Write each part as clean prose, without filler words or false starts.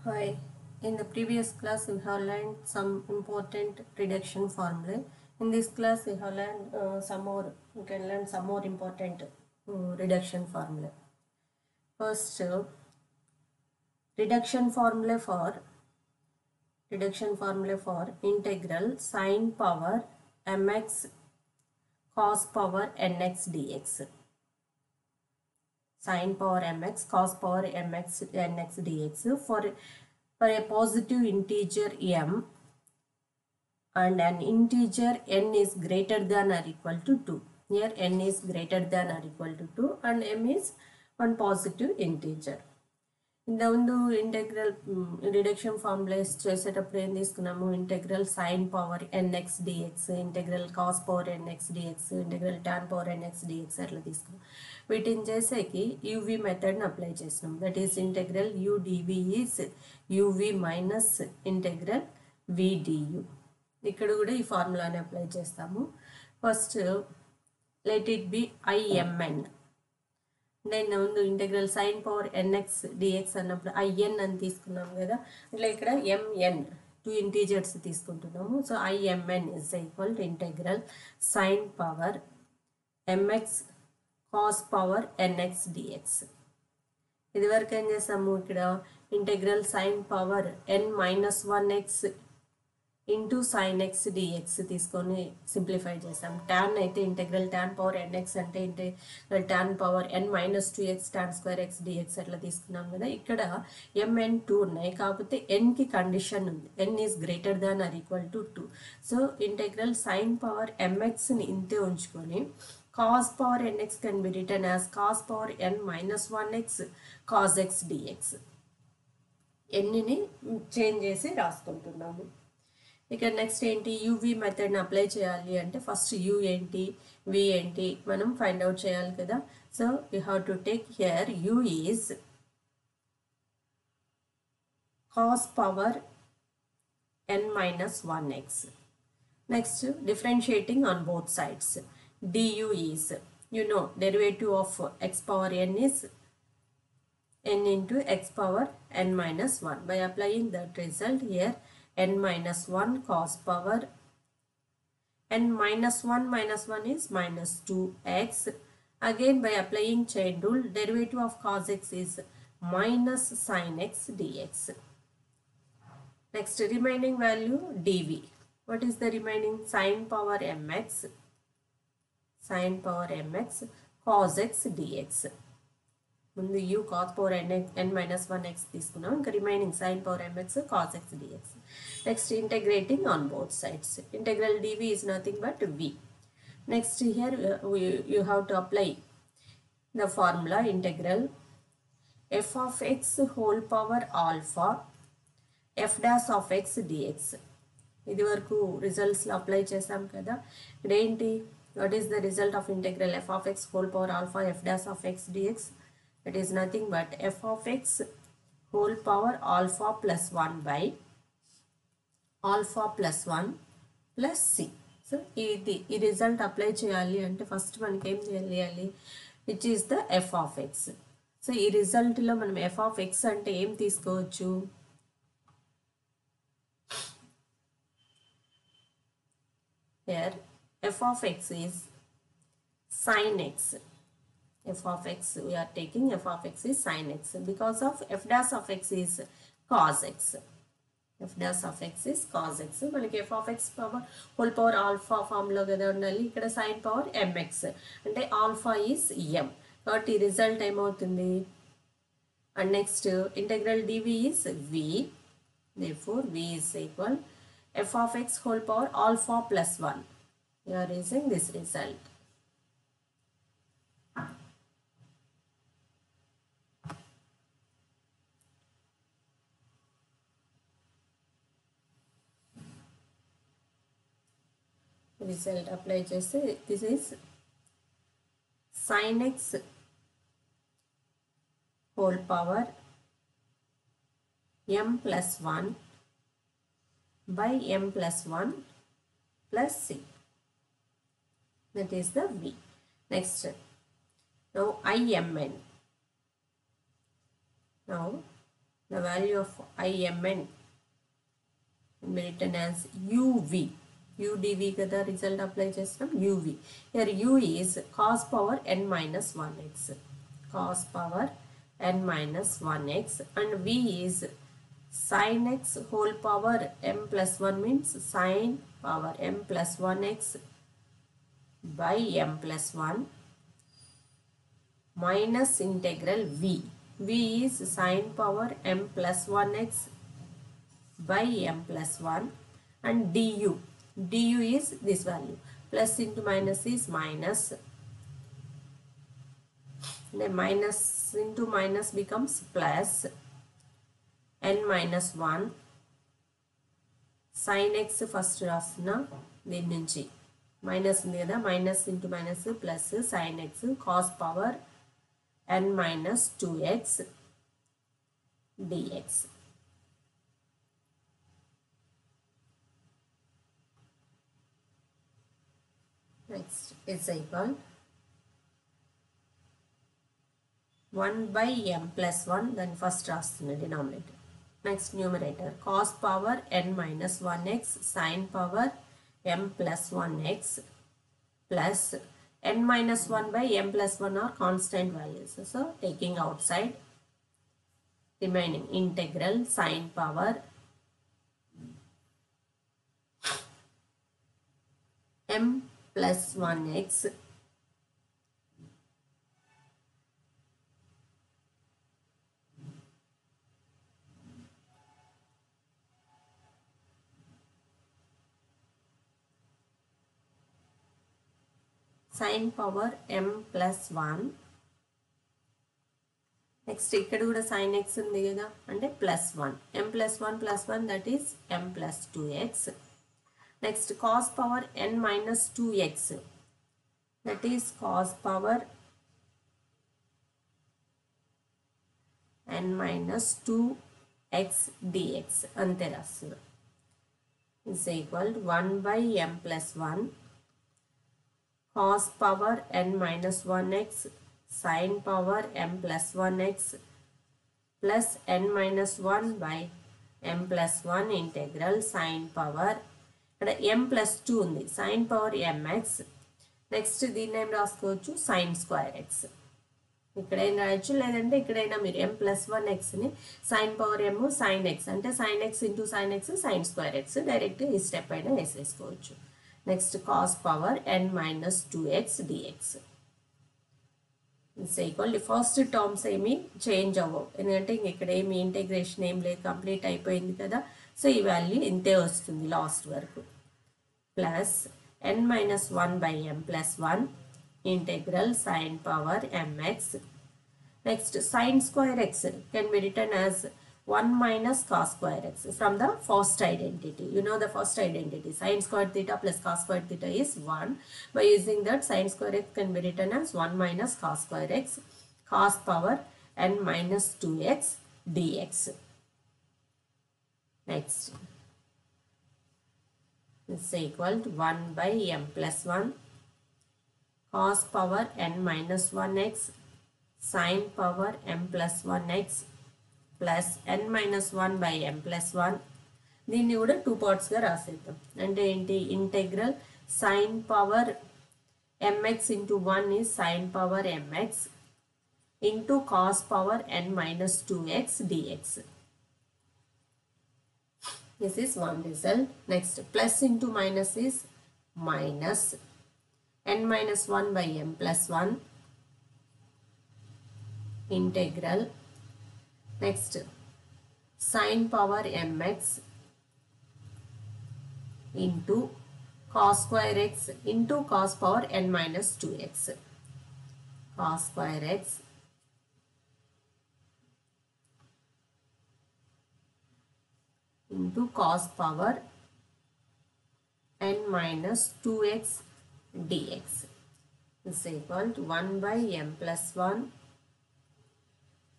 Hi, in the previous class we have learned some important reduction formulae. In this class we have learned we can learn some more important reduction formulae. First, reduction formula for integral sine power mx cos power nx dx. Sine power mx cos power mx nx dx for a positive integer m and an integer n is greater than or equal to 2. Here n is greater than or equal to 2 and m is one positive integer. ఇంతకుముందు integral reduction formulas చేసేటప్పుడు ఏం తీసుకున్నాము? Integral sine power N X D X, integral cos power N X D X, integral tan power N X D X అట్లా తీసుకున్నాం. వీటిని చేసేకి U V మెథడ్ని apply చేసినాం. That is integral U D V is U V minus integral V D U. ఇక్కడ కూడా ఈ ఫార్ములాని అప్లై చేస్తాము. First let it be I M N. నేను ముందు integral sine power N X D X అన్నప్పుడు ఐఎన్ అని తీసుకున్నాము కదా, అట్లా ఇక్కడ ఎంఎన్ టూ ఇంటీజర్స్ తీసుకుంటున్నాము. So I M N is equal to integral sine power M X cos power N X D X. ఇది వరకు ఏం చేస్తాము? ఇక్కడ ఇంటెగ్రల్ సైన్ పవర్ ఎన్ minus 1x into sine X D X తీసుకొని సింప్లిఫై చేసాం. ట్యాన్ అయితే ఇంటెగ్రల్ ట్యాన్ పవర్ ఎన్ఎక్స్ అంటే ఇంటెగ్రల్ ట్యాన్ పవర్ ఎన్ minus 2x tan square X D X అట్లా తీసుకున్నాం కదా. ఇక్కడ ఎంఎన్ 2 ఉన్నాయి, కాకపోతే ఎన్కి కండిషన్ ఉంది, N is greater than or equal to 2. So integral sine power ఎంఎక్స్ని ఇంతే ఉంచుకొని cos power nx can be written as cos power n minus 1x cos x dx. ఎన్నిని చేంజ్ చేసి రాసుకుంటున్నాము. ఇక నెక్స్ట్ ఏంటి? యూవి మెథడ్ని అప్లై చేయాలి అంటే ఫస్ట్ యూ ఏంటి, వి ఏంటి మనం ఫైండ్ అవుట్ చేయాలి కదా. So you have to take here you is cos power N minus 1x. Next differentiating on both sides. du is, derivative of x power n is n into x power n minus 1. By applying that result here, n minus 1 cos power n minus 1 is minus 2x. Again by applying chain rule, derivative of cos x is minus sin x dx. Next remaining value dv. What is the remaining? Sin power mx cos x dx. ముందు u cos power n minus 1x తీసుకున్నాం, ఇంకా remaining sin power mx cos x dx. Next integrating on both sides. ఇంటెగ్రల్ dv is nothing but v. Next here you have to apply the formula integral f of x whole power alpha f dash of x dx. ఇది వరకు రిజల్ట్స్లో apply చేసాం కదా. ఇక్కడ ఏంటి? What is the result of integral f of x whole power alpha f dash of x dx? It is nothing but f of x whole power alpha plus 1 by alpha plus 1 plus c. So ఈ result apply చేయాలి అంటే first మనకి ఏం చేయాలి? Which is the f of x. So ఈ రిజల్ట్లో మనం f of x అంటే ఏం తీసుకోవచ్చు? Here f of x is sin x. F of x, we are taking f of x is sin x because of f dash of x is cos x. F dash of x is cos x. మనకి f of x power whole power alpha ఫామ్లో కదా ఉండాలి. ఇక్కడ sin power mx అంటే alpha is m, కాబట్టి ఈ result ఏమవుతుంది? And next integral dv is v. Therefore v is equal f of x whole power alpha plus 1. You are using this result. Result apply చేస్తే this is sin x whole power m plus 1 by m plus 1 plus c. That is the v. Next, now IMN. Now the value of Imn can be written as uv. udv kada result apply chestam uv. Here u is cos power n minus 1x. Cos power n minus 1x, and v is sin x whole power m plus 1 means sin power m plus 1x by m plus 1 minus integral v. v is sin power m plus 1x by m plus 1, and du. du is this value. Plus into minus is minus. Then minus into minus becomes plus n minus 1 sin x first rasna దీని నుంచి minus ఉంది కదా, minus into minus plus sin x cos power n minus 2x dx. Next is equal 1 by m plus 1, then first రాస్తున్న denominator. Next numerator cos power n minus 1x sin power m plus 1x plus n minus 1 by m plus 1 are constant values. So taking outside, remaining integral sin power m plus 1x sin power m plus 1. Next ఇక్కడ కూడా sin x ఉంది కదా, అంటే plus 1 m plus 1 plus 1 that is m plus 2x. Next cos power n minus 2x that is cos power n minus 2x dx అంతే రాస్తుంది. is equal to 1 by m plus 1 cos power n minus 1x sin power m plus 1x plus n minus 1 by m plus 1 integral sin power ఇక్కడ m plus 2 ఉంది, sin power mx. Next దీన్ని ఏం రాసుకోవచ్చు, sin square x. ఇక్కడైనా రాయొచ్చు, లేదంటే ఇక్కడైనా మీరు m plus 1xని sin power m sin x అంటే sin x into sin x sin square x direct ఈ స్టెప్ అయినా వేసేసుకోవచ్చు. Next cos power n minus 2x dx is equal to first terms ఏమి చేంజ్ అవ్వవు, ఎందుకంటే ఇక్కడ ఏమి ఇంటిగ్రేషన్ ఏం లేదు, కంప్లీట్ అయిపోయింది కదా. సో ఈ వాల్యూ ఇంతే వస్తుంది లాస్ట్ వరకు. Plus n minus 1 by m plus 1 integral sin power mx. Next sin square x can be written as 1 minus cos square x from the first identity. You know the first identity, sin square theta plus cos square theta is 1. By using that, sin square x can be written as 1 minus cos square x cos power n minus 2x dx. Next is equal to 1 by m plus 1 cos power n minus 1x sin power m plus 1x plus n minus 1 by m plus 1. దీన్ని కూడా 2 పార్ట్స్గా రాసేద్దాం. అంటే ఏంటి, integral sin power mx into 1 is sin power mx into cos power n minus 2x dx. This is one result. Next plus into minus is minus n minus 1 by m plus 1 integral. Next sin power mx into cos square x into cos power n minus 2x. Cos square x into cos power n minus 2x dx is equal to 1 by m plus 1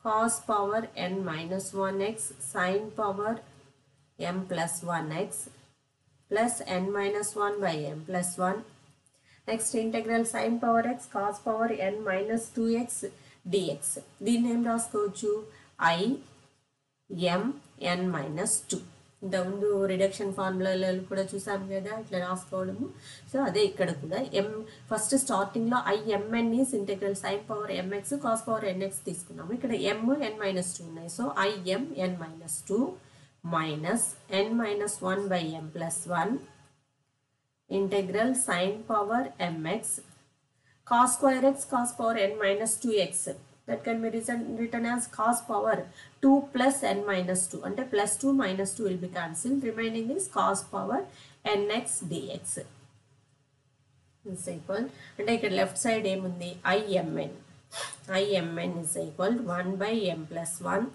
cos power n minus 1x sin power m plus 1x plus n minus 1 by m plus 1. Next integral sin power x cos power n minus 2x dx. దీన్ని ఏం రాసుకోవచ్చు, I mn minus 2. ఇంతకుముందు reduction ఫార్ములాలో కూడా చూసాం కదా ఇట్లా రాసుకోవడము. So అదే ఇక్కడ కూడా ఫస్ట్ స్టార్టింగ్లో imn is integral sin power mx cos power nx తీసుకున్నాము. ఇక్కడ n minus 2 ఉన్నాయి. So imn minus 2 minus n minus 1 by m plus 1 integral sin power mx cos square x cos power n minus 2x. That can be written as cos power 2 plus n minus 2. And plus 2 minus 2 will be cancelled. Remaining is cos power nx dx. Is equal. And I can left side emundi imn. Imn is equal to 1 by m plus 1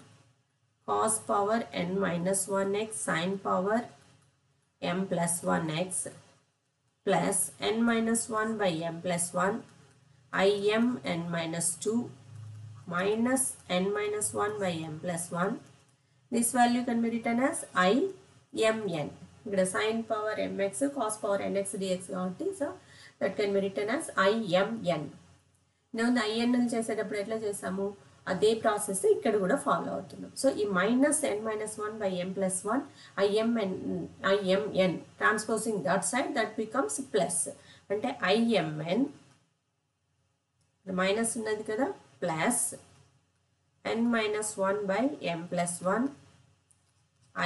cos power n minus 1x sin power m plus 1x plus n minus 1 by m plus 1 imn minus 2 minus n minus 1 by m plus 1. This value can be written as imn. Here sin power mx cos power nx dx. So that can be written as imn. Now the in చేసేటప్పుడు ఎట్లా చేసాము అదే process ఇక్కడ కూడా follow అవుతున్నాం. So ఈ minus n minus 1 by m plus 1 imn transposing that side that becomes plus. అంటే imn minus ఉన్నది కదా plus n minus 1 by m plus 1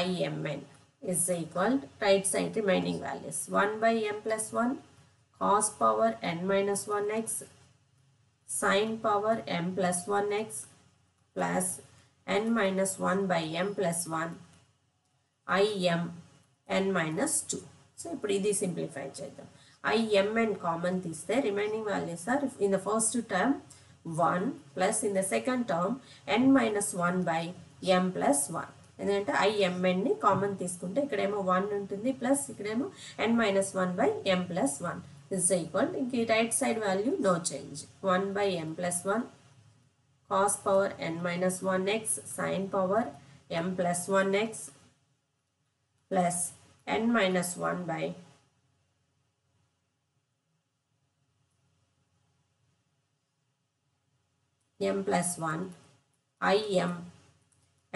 imn is equal to right side remaining values 1 by m plus 1 cos power n minus 1x sin power m plus 1x plus n minus 1 by m plus 1 imn minus 2. So ఇప్పుడు ఇది simplify చేద్దాం. imn common తీస్తే remaining values are in the first term 1 plus in the second term n minus 1 by m plus 1. ఎందుకంటే imn ని common తీసుకుంటే ఇక్కడేమో 1 ఉంటుంది plus ఇక్కడేమో n minus 1 by m plus 1 is equal. ఇంక right side value no change 1 by m plus 1 cos power n minus 1x sin power m plus 1x plus n minus 1 by m plus 1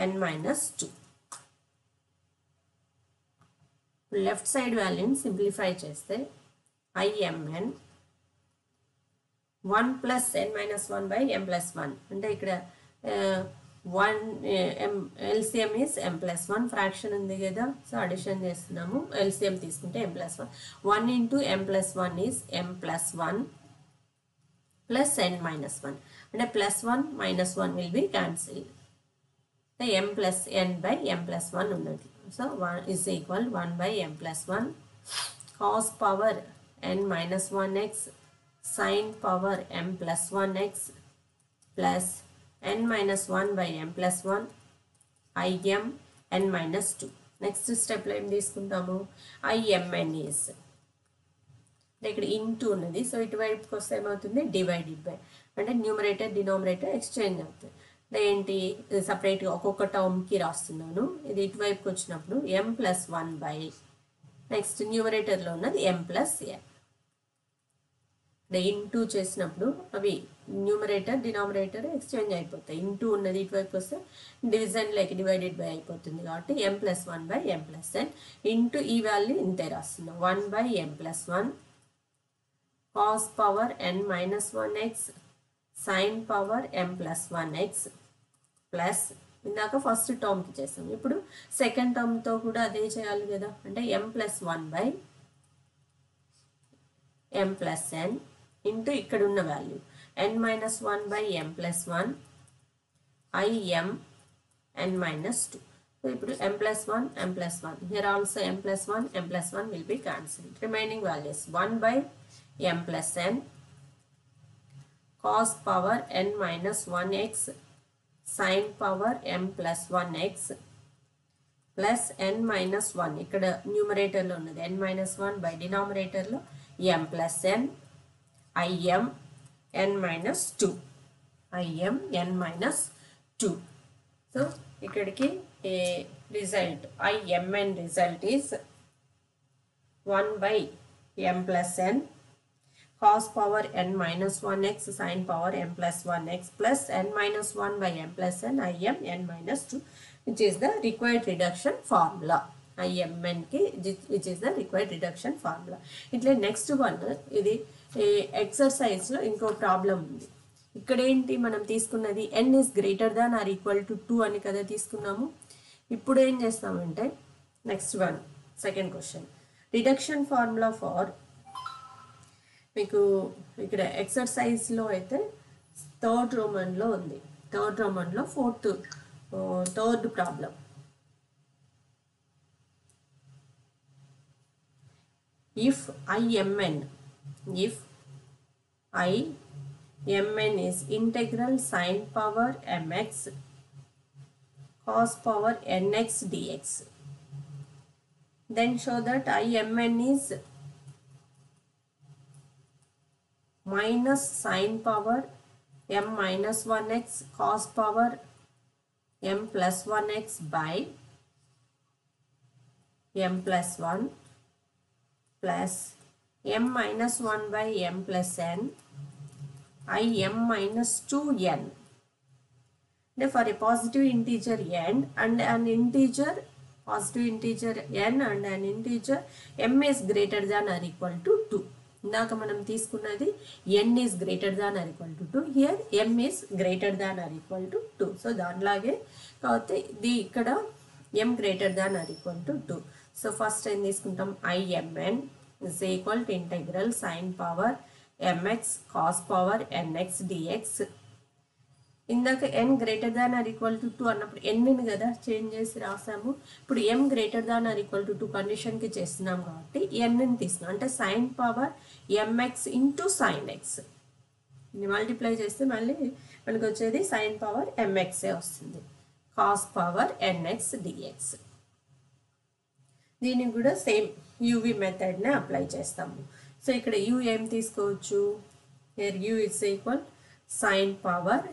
imn minus 2. Left side value simplify చేస్తే imn 1 plus n minus 1 by m plus 1. అంటే ఇక్కడ 1 LCM is m plus 1 fraction ఉంది కదా. So addition చేస్తున్నాము. LCM తీసుకుంటే m plus 1 1 into m plus 1 is m plus 1 plus n minus 1. And plus 1 minus 1 will be cancelled. The m plus n by m plus 1 unnadi. So 1 is equal 1 by m plus 1 cos power n minus 1x sin power m plus 1x plus n minus 1 by m plus 1 imn minus 2. Next step లో ఏం తీసుకుంటాము imn is ఇక్కడ into ఉన్నది. So ఇటువైపుకి వస్తే ఏమవుతుంది divided by. అంటే numerator denominator exchange అవుతుంది. అంటే ఏంటి సపరేట్గా ఒక్కొక్క టర్మ్కి రాస్తున్నాను. ఇది ఇటువైపుకి వచ్చినప్పుడు m plus 1 by నెక్స్ట్ న్యూమరేటర్లో ఉన్నది m plus n. అంటే ఇంటూ చేసినప్పుడు అవి న్యూమరేటర్ డినామినేటర్ ఎక్స్చేంజ్ అయిపోతాయి. ఇంటూ ఉన్నది ఇటువైపు వస్తే డివిజన్ లైక్ డివైడెడ్ బై అయిపోతుంది. కాబట్టి m plus 1 by m plus n into ఈ వాల్యూ ఇంతే రాస్తున్నాం 1 by m plus 1 cos power n minus 1x sin power m plus 1x plus ఇందాక ఫస్ట్ టర్మ్కి చేస్తాం. ఇప్పుడు సెకండ్ టర్మ్తో కూడా అదే చేయాలి కదా. అంటే m plus 1 by m plus n into ఇక్కడ ఉన్న value n minus 1 by m plus 1 imn minus 2. So ఇప్పుడు m plus 1 m plus 1 here also m plus 1 m plus 1 will be cancelled. Remaining values 1 by m plus n cos power n minus 1x sin power m plus 1x plus n minus 1 ఇక్కడ న్యూమరేటర్లో ఉన్నది n minus 1 by డినామినేటర్లో m plus n imn minus 2 imn minus 2. So ఇక్కడికి result imn result is 1 by m plus n cos power n minus 1x sin power m plus 1x plus n minus 1 by m plus n im n minus 2, which is the required reduction formula. imn ki which is the required reduction formula. ఇట్లా next one ఇది exercise లో ఇంకో problem ఉంది. ఇక్కడ ఏంటి మనం తీసుకున్నది n is greater than or equal to 2 అని కదా తీసుకున్నాము. ఇప్పుడు ఏం చేస్తామంటే next one second question reduction formula for మీకు ఇక్కడ ఎక్సర్సైజ్లో అయితే థర్డ్ రోమన్లో ఉంది. థర్డ్ రోమన్లో third problem. If imn is integral sin power mx cos power nx dx, then show that imn is minus sin power m minus 1x cos power m plus 1x by m plus 1 plus m minus 1 by m plus n im minus 2n. For a positive integer n and an integer positive integer n and an integer m is greater than or equal to 2. ఇందాక మనం తీసుకున్నది n is greater than or equal to 2. Here m is greater than or equal to 2. So దానిలాగే కాబట్టి ఇది ఇక్కడ m greater than or equal to 2. So first ఏం తీసుకుంటాం imn is equal to integral sin power mx cos power nx dx. ఇందాక n greater than or equal to 2 అన్నప్పుడు n కదా change చేసి రాసాము. ఇప్పుడు m greater than or equal to 2 కండిషన్కి చేస్తున్నాం కాబట్టి n తీసుకున్నాం. అంటే sine power mx into sine X multiply చేస్తే మళ్ళీ మనకు వచ్చేది సైన్ పవర్ mxఏ వస్తుంది. Cos power nx dx. దీనికి కూడా సేమ్ యూవి మెథడ్నే అప్లై చేస్తాము. సో ఇక్కడ u ఏం తీసుకోవచ్చు, here u is equal sine power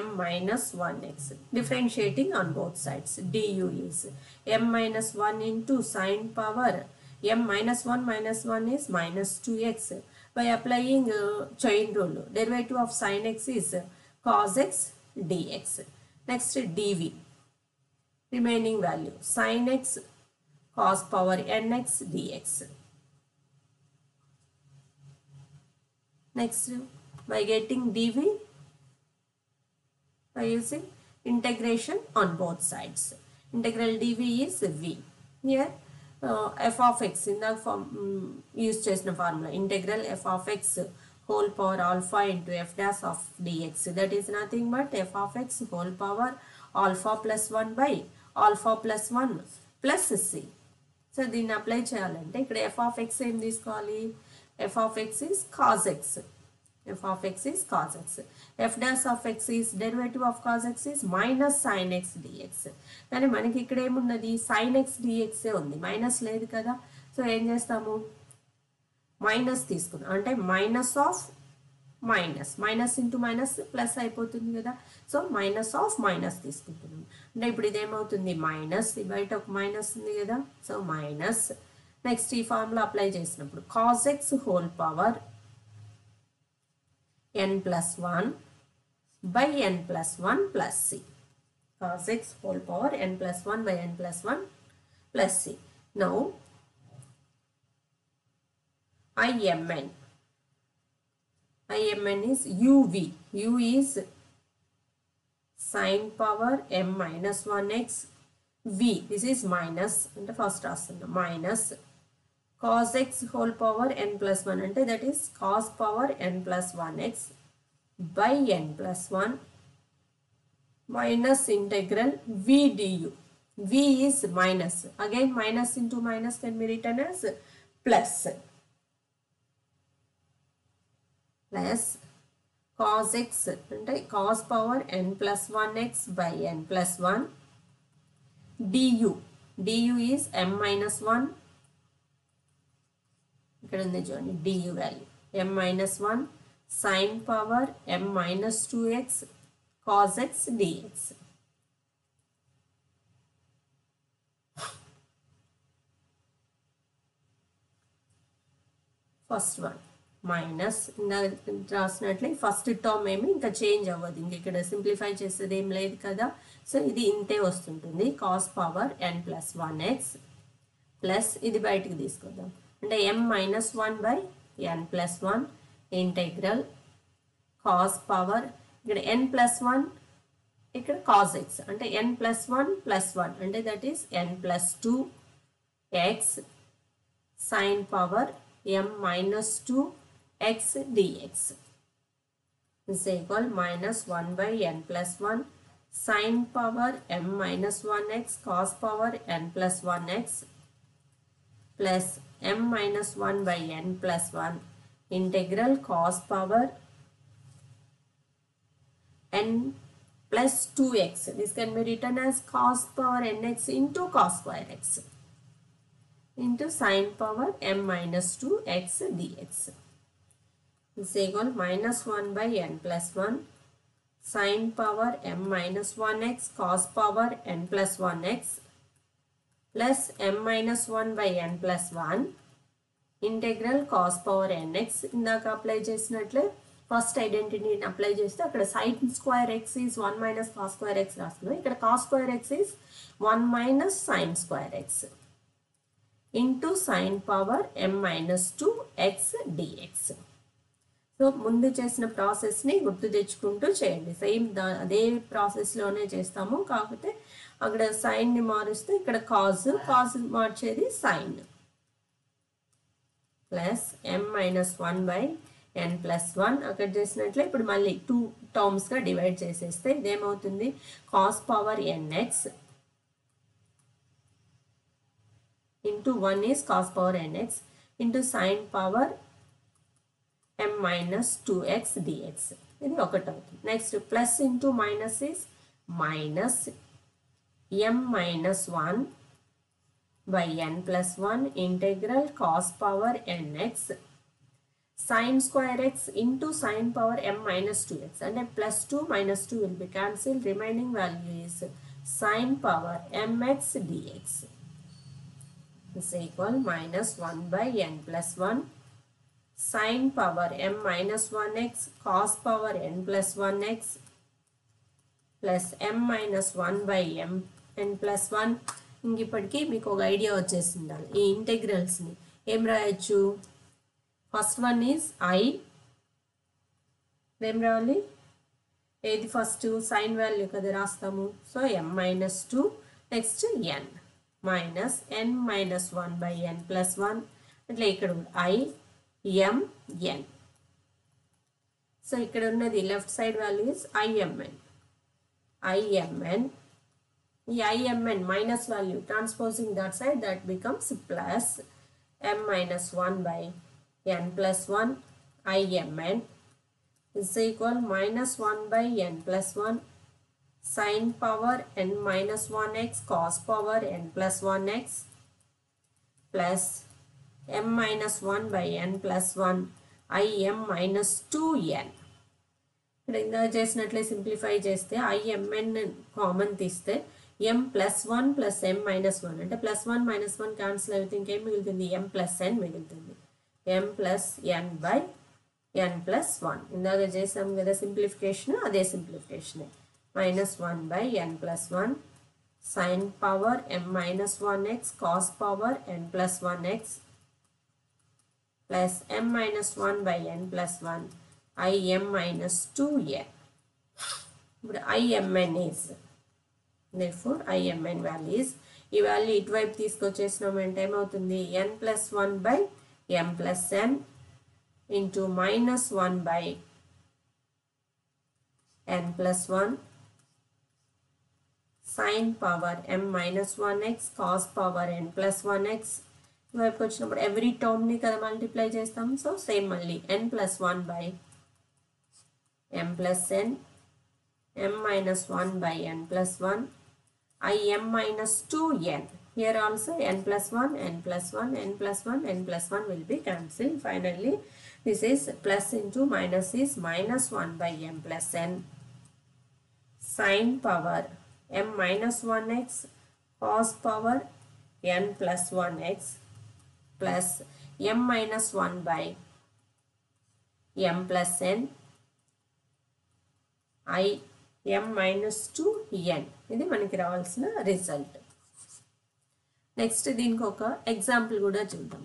m minus 1x, differentiating on both sides, du is m minus 1 into sin power m minus 1 is minus 2x. By applying chain rule, derivative of sin x is cos x dx. Next dv, remaining value sin x cos power nx dx. Next by getting dv by using integration on both sides. Integral dv is v. Here f of x in the form use chesna formula, integral f of x whole power alpha into f dash of dx. That is nothing but f of x whole power alpha plus 1 by alpha plus 1 plus c. So దీన్ని apply చేయాలంటే ఇక్కడ f of x ఏం తీసుకోవాలి, f of x is cos x. f of x is cos x. f dash of x is derivative of cos x is minus sin x dx. కానీ మనకి ఇక్కడ ఏమున్నది sin x dx ఉంది, minus లేదు కదా. So ఏం చేస్తాము minus తీసుకున్నాం అంటే minus of minus into minus plus అయిపోతుంది కదా. సో మైనస్ ఆఫ్ మైనస్ తీసుకుంటున్నాం అంటే ఇప్పుడు ఇదేమవుతుంది మైనస్, బయట ఒక మైనస్ ఉంది కదా. సో మైనస్ నెక్స్ట్ ఈ ఫార్ములా అప్లై చేసినప్పుడు cos x whole power n plus 1 by n plus 1 plus c. Cos x whole power n plus 1 by n plus 1 plus c. Now imn is uv. u is sin power m minus 1x v. This is minus and first rastunna minus cos x whole power n plus 1 అంటే that is cos power n plus 1x by n plus 1 minus integral v du. v is minus, again minus into minus can be written as plus cos x అంటే cos power n plus 1x by n plus 1 du. du is m minus 1, ఇక్కడ ఉంది చూడండి du value m minus 1 sin power m minus 2x cos x dx. First one minus రాసినట్లే first term ఏమి ఇంకా change అవ్వదు, ఇంక ఇక్కడ simplify చేసేది ఏం లేదు కదా. సో ఇది ఇంతే వస్తుంటుంది, cos power n plus 1x plus ఇది బయటికి తీసుకుందాం అంటే m minus 1 by n plus 1 integral cos power ఇక్కడ n ప్లస్ 1 ఇక్కడ కాస్ x అంటే n ప్లస్ 1 ప్లస్ 1 అంటే that is n plus 2 x sin power m minus 2 x dx is equal minus 1 by n plus 1 sin power m minus 1x cos power n plus 1x plus m minus 1 by n plus 1 integral cos power n plus 2x. This can be written as cos power nx into cos square x into sin power m minus 2 x dx is equal minus 1 by n plus 1 sin power m minus 1x cos power n plus 1x plus m minus 1 by n plus 1 integral cos power nx. ఇందాక apply చేసినట్లే first ఐడెంటిటీని apply చేస్తే అక్కడ sin square x is 1 minus cos square x రాస్తున్నాం, ఇక్కడ cos square x is 1 minus sin square x into sin power m minus 2 x dx. So ముందు చేసిన ప్రాసెస్ని గుర్తు తెచ్చుకుంటూ చేయండి, సేమ్ అదే ప్రాసెస్లోనే చేస్తాము, కాకపోతే అక్కడ సైన్ని మారుస్తే ఇక్కడ కాజ్ మార్చేది sign plus m minus 1 by n plus 1 అక్కడ చేసినట్లే ఇప్పుడు మళ్ళీ 2 టర్మ్స్గా డివైడ్ చేసేస్తే ఇదేమవుతుంది cos power nx into 1 is cos power nx into sin power m minus 2x dx. ఇది ఒకటి అవుతుంది. Next plus into minus is minus m minus 1 by n plus 1 integral cos power nx sin square x into sin power m minus 2x and then plus 2 minus 2 will be cancelled, remaining value is sin power mx dx is equal minus 1 by n plus 1 sin power m minus 1x cos power n plus 1x plus m minus 1 by m n plus 1. ఇంక ఇప్పటికీ మీకు ఒక idea వచ్చేసి ఉండాలి ఈ ఇంటెగ్రల్స్ని ఏం రాయొచ్చు. First one is I, ఏం రావాలి, ఏది ఫస్ట్ సైన్ వాల్యూ కదా రాస్తాము, so m minus 2 next n minus n minus 1 by n plus 1 అట్లా ఇక్కడ ఐ m n. సో ఇక్కడ ఉన్నది left side value is imn. ఈ imn minus value transposing that side that becomes plus m minus 1 by n plus 1 imn is equal minus 1 by n plus 1 sin power n minus 1x cos power n plus 1x plus m minus 1 by n plus 1 im minus 2n. ఇక్కడ ఇందాక చేసినట్లే simplify చేస్తే imn common తీస్తే m plus 1 plus m minus 1 అంటే plus 1 minus 1 cancel అయితే ఇంకేం మిగులుతుంది m plus n మిగులుతుంది, m plus n by n plus 1. ఇందాక చేసాం కదా సింప్లిఫికేషన్, అదే simplification minus 1 by n plus 1 sin power m minus 1x cos power n plus 1x plus m minus 1 by n plus 1 im minus 2n. ఇప్పుడు imn is therefore imn value is ఈ value ఇటువైపు తీసుకొచ్చేసినామంటే ఏమవుతుంది n plus 1 by m plus n into minus 1 by n plus 1 sin power m minus 1x cos power n plus 1x. వైపు వచ్చినప్పుడు every టర్మ్ని కదా multiply చేస్తాం, so same మళ్ళీ n plus 1 by m plus n m minus 1 by n plus 1 im minus 2n. Here also n plus 1 n plus 1 n plus 1 n plus 1 will be cancelled. Finally this is plus into minus is minus 1 by m plus n sin power m minus 1x cos power n plus 1x plus m minus 1 by m plus n I m minus 2 n. ఇది మనకి రావాల్సిన result. Next దీనికి ఒక example కూడా చూద్దాం.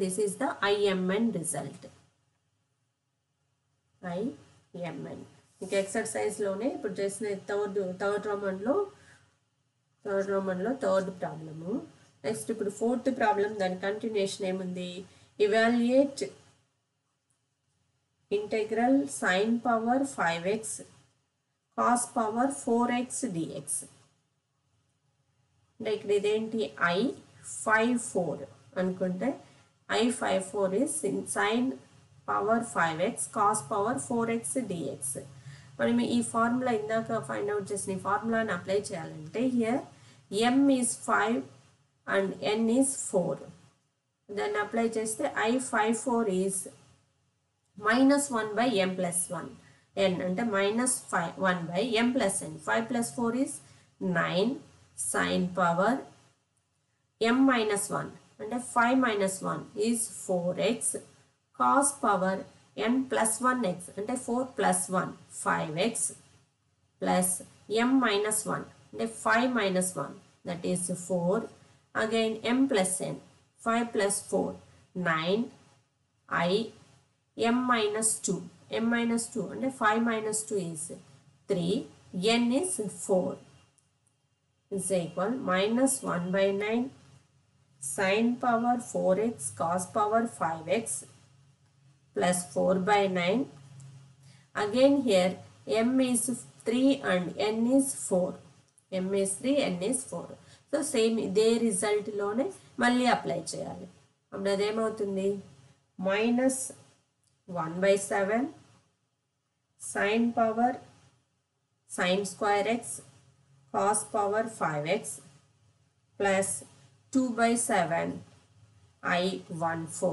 This is the IMN result. IMN ఇంకా ఎక్సర్సైజ్లోనే ఇప్పుడు చేసిన థర్డ్ రోమన్లో థర్డ్ ప్రాబ్లము. నెక్స్ట్ ఇప్పుడు ఫోర్త్ ప్రాబ్లం, దాని కంటిన్యూషన్ ఏముంది? Evaluate integral sin power 5x cos power 4x dx. అంటే ఇక్కడ ఇదేంటి? I54 అనుకుంటే I54 is sin power 5x cos power 4x dx. మనం ఈ ఫార్ములా ఇందాక ఫైండ్ అవుట్ చేసిన ఈ ఫార్ములాని అప్లై చేయాలంటే here m is 5 and n is 4. దాన్ని అప్లై చేస్తే I54 is minus 1 by m plus 1 n అంటే minus 1 by m plus n. 5 plus 4 is 9 sin power m minus 1 అంటే 5 minus 1 is 4x cos power n plus 1x అంటే 4 plus 1 5x plus m minus 1 అంటే 5 minus 1 that is 4 again m plus n 5 plus 4 9 I m minus 2 అంటే 5 minus 2 is 3 n is 4 is equal minus 1 by 9 sin power 4x cos power 5x plus 4 by 9. Again here m is 3 and n is 4. m is 3, n is 4. So same ఇదే result లోనే మళ్ళీ apply చేయాలి. అప్పుడు అదేమవుతుంది? Minus 1 by 7 sin power sin square x cos power 5x plus 2 by 7 I14.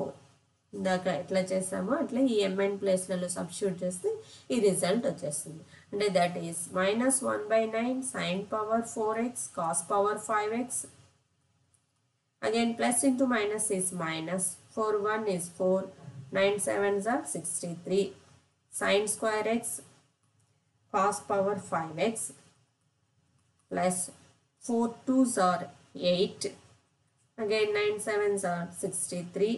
ఇందాక ఎట్లా చేసామో అట్లా ఈ mn ప్లేస్లలో సబ్స్టిట్యూట్ చేస్తే ఈ రిజల్ట్ వచ్చేస్తుంది. అంటే that is minus 1 by 9 sin power 4x cos power 5x. Again plus into minus is minus. 4 1 is 4. 9 7s are 63 sin square x cos power 5x plus 4 2s are 8. Again 9 7s are 63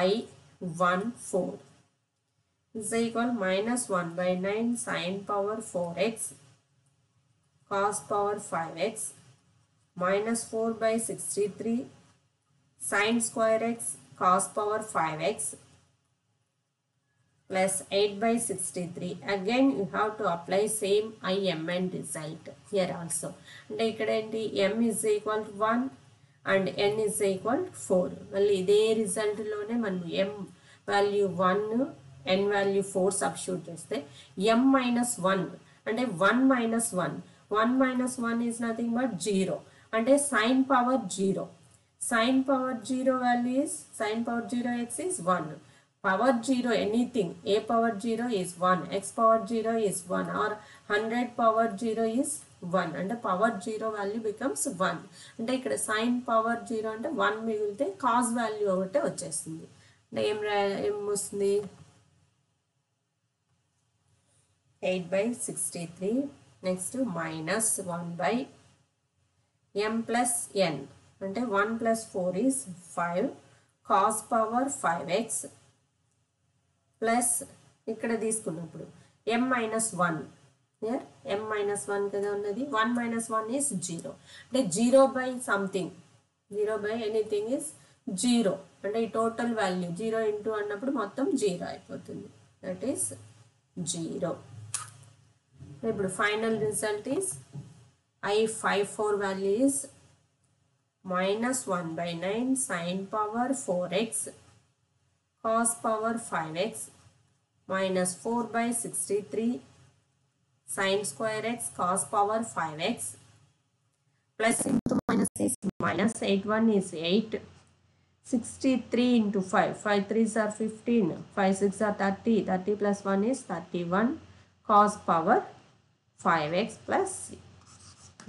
I14 is equal minus 1 by 9 sin power 4x cos power 5x minus 4 by 63 sin square x cos power 5x plus 8 by 63. Again you have to apply same IMN result here also. అంటే ఇక్కడ ఏంటి? m is equal to 1 and n is equal to 4. మళ్ళీ ఇదే result లోనే మనం m value 1 n value 4 substitute చేస్తే m minus 1 అంటే 1 minus 1. 1 minus 1 is nothing but 0. అంటే sin power 0. Sin power 0 value is sin power 0x is 1. Power 0 anything, a power 0 is 1, x power 0 is 1 or 100 power 0 is 1 and power 0 value becomes 1. అంటే ఇక్కడ sin power 0 అంటే 1 మిగిలితే cos value ఒకటే వచ్చేస్తుంది. అంటే ఏం వస్తుంది? 8 by 63. Next minus 1 by m plus n అంటే 1 plus 4 is 5 cos power 5x plus ఇక్కడ తీసుకున్నప్పుడు m minus 1 here m minus 1 కదా ఉన్నది. 1 minus 1 is 0 అంటే 0 by something, 0 by anything is 0 అంటే ఈ టోటల్ వాల్యూ 0 ఇంటూ అన్నప్పుడు మొత్తం 0 అయిపోతుంది. That is 0. ఇప్పుడు final result is I54 value is minus 1 by 9 sin power 4x cos power 5x minus 4 by 63 sin square x cos power 5x plus into minus is minus 8 1 is 8 63 into 5 5 3s are 15 5 6 are 30 30 plus 1 is 31 cos power 5x plus c.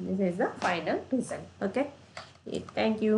This is the final result. Okay, thank you.